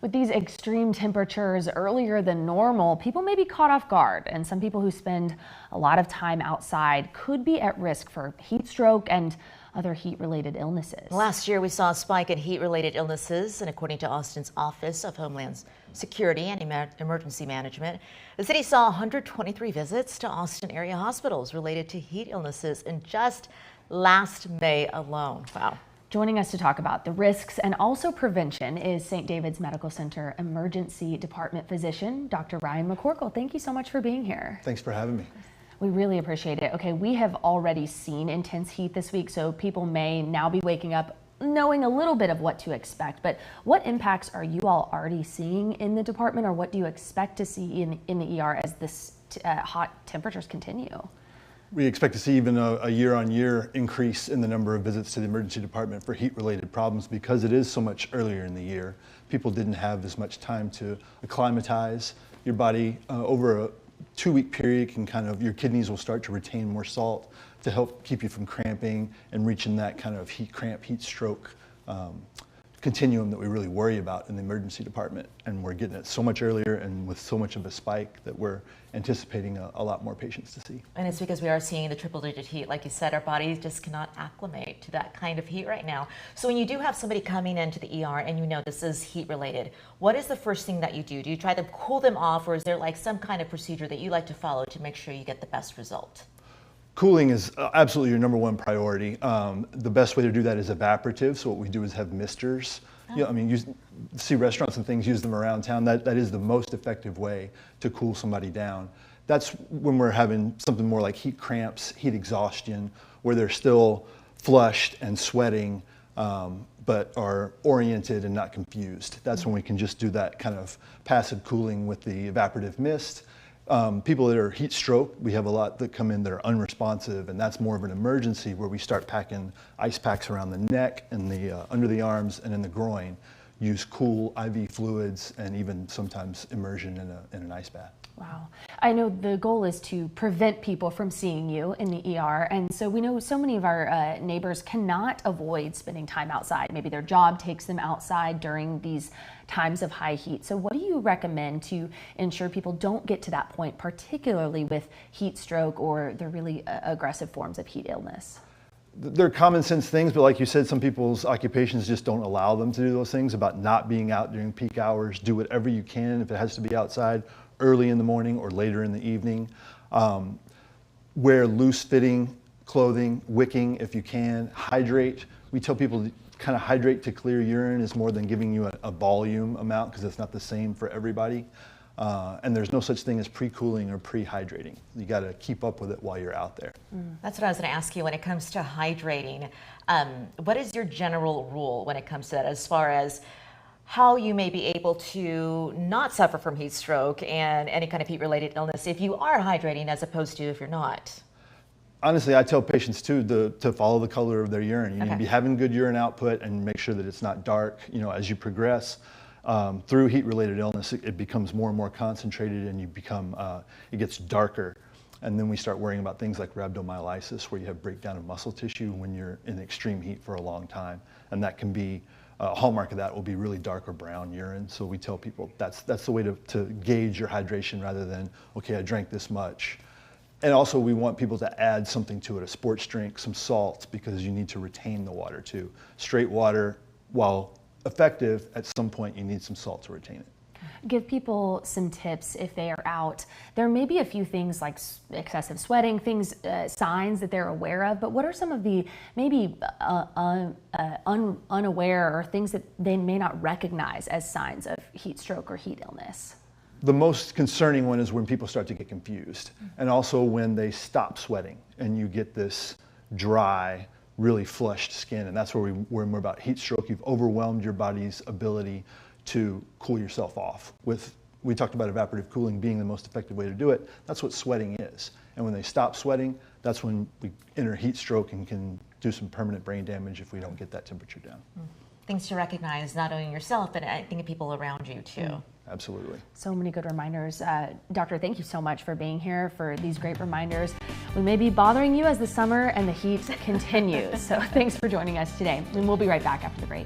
With these extreme temperatures earlier than normal, people may be caught off guard, and some people who spend a lot of time outside could be at risk for heat stroke and other heat-related illnesses. Last year, we saw a spike in heat-related illnesses, and according to Austin's Office of Homeland Security and Emergency Management, the city saw 123 visits to Austin area hospitals related to heat illnesses in just last May alone. Wow. Joining us to talk about the risks and also prevention is St. David's Medical Center Emergency Department physician, Dr. Ryan McCorkle. Thank you so much for being here. Thanks for having me. We really appreciate it. Okay, we have already seen intense heat this week, so people may now be waking up knowing a little bit of what to expect. But what impacts are you all already seeing in the department, or what do you expect to see in the ER as this hot temperatures continue? We expect to see even a year-on-year increase in the number of visits to the emergency department for heat-related problems because it is so much earlier in the year. People didn't have as much time to acclimatize. Your body over a 2-week period your kidneys will start to retain more salt to help keep you from cramping and reaching that kind of heat cramp, heat stroke continuum that we really worry about in the emergency department. And we're getting it so much earlier and with so much of a spike that we're anticipating a lot more patients to see. And it's because we are seeing the triple-digit heat. Like you said, our bodies just cannot acclimate to that kind of heat right now. So when you do have somebody coming into the ER and you know this is heat-related, what is the first thing that you do? Do you try to cool them off, or is there like some kind of procedure that you like to follow to make sure you get the best result? Cooling is absolutely your number one priority. The best way to do that is evaporative. So what we do is have misters. You know, I mean, you see restaurants and things use them around town. That is the most effective way to cool somebody down. That's when we're having something more like heat cramps, heat exhaustion, where they're still flushed and sweating, but are oriented and not confused. That's when we can just do that kind of passive cooling with the evaporative mist. People that are heat stroke, we have a lot that come in that are unresponsive, and that's more of an emergency where we start packing ice packs around the neck and the under the arms and in the groin, use cool IV fluids, and even sometimes immersion in an ice bath. Wow. I know the goal is to prevent people from seeing you in the ER, and so we know so many of our neighbors cannot avoid spending time outside. Maybe their job takes them outside during these times of high heat. So what do you recommend to ensure people don't get to that point, particularly with heat stroke or the really aggressive forms of heat illness? They're common sense things, but like you said, some people's occupations just don't allow them to do those things about not being out during peak hours. Do whatever you can if it has to be outside early in the morning or later in the evening. Wear loose-fitting clothing, wicking if you can. Hydrate. We tell people to kind of hydrate to clear urine is more than giving you a volume amount because it's not the same for everybody. And there's no such thing as pre-cooling or pre-hydrating. You got to keep up with it while you're out there. That's what I was going to ask you when it comes to hydrating. What is your general rule when it comes to that, as far as how you may be able to not suffer from heat stroke and any kind of heat-related illness if you are hydrating as opposed to if you're not? Honestly, I tell patients too to follow the color of their urine. You need to be having good urine output and make sure that it's not dark. You know, as you progress through heat-related illness, it becomes more and more concentrated, and you become it gets darker. And then we start worrying about things like rhabdomyolysis, where you have breakdown of muscle tissue when you're in extreme heat for a long time, and that can be a hallmark of that will be really dark or brown urine. So we tell people that's the way to gauge your hydration rather than, okay, I drank this much. And also we want people to add something to it, a sports drink, some salt, because you need to retain the water too. Straight water, while effective, at some point you need some salt to retain it. Give people some tips if they are out. There may be a few things like excessive sweating, signs that they're aware of, but what are some of the maybe unaware or things that they may not recognize as signs of heat stroke or heat illness? The most concerning one is when people start to get confused, and also when they stop sweating and you get this dry, really flushed skin, and that's where we worry more about heat stroke. You've overwhelmed your body's ability to cool yourself off. We talked about evaporative cooling being the most effective way to do it. That's what sweating is. And when they stop sweating, that's when we enter heat stroke and can do some permanent brain damage if we don't get that temperature down. Things to recognize, not only yourself, but I think people around you too. Absolutely. So many good reminders. Doctor, thank you so much for being here, for these great reminders. We may be bothering you as the summer and the heat continues. So thanks for joining us today. And we'll be right back after the break.